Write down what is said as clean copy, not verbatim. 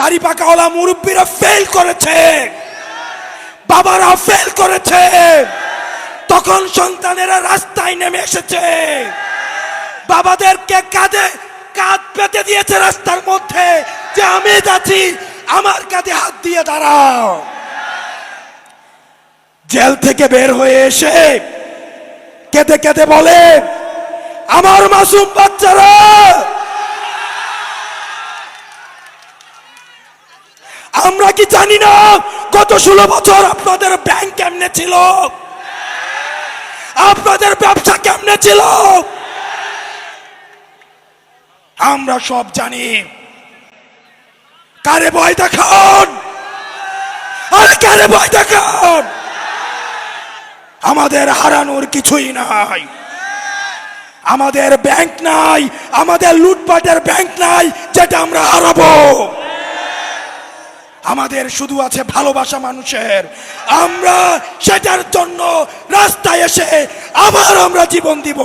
দাড়ি পাকাওয়ালা মুরব্বীরা ফেল করেছে, বাবারা ফেল করেছে, তখন সন্তানেরা রাস্তায় নেমে এসেছে, বাবাদেরকে কাঁধে কাঁধ পেতে দিয়েছে রাস্তার মধ্যে যে আমি যাচ্ছি, আমার কাঁধে হাত দিয়ে দাঁড়াও। জেল থেকে বের হয়ে এসে কেঁদে কেঁদে বলে, আমার মাসুম বাচ্চারা, আমরা কি জানি না গত 16 বছর আপনাদের ব্যাংক কেমনে ছিল, আপনাদের ব্যবসা কেমনে ছিল, আমরা সব জানি। কারে ভয় দেখান, আরে কারে ভয় দেখান, আমাদের হারানোর কিছুই নাই, আমাদের ব্যাংক নাই, আমাদের লুটপাটের ব্যাংক নাই যেটা আমরা হারাবো। আমাদের শুধু আছে ভালোবাসা মানুষের, আমরা সেটার জন্য রাস্তায় এসে আবার আমরা জীবন দিব।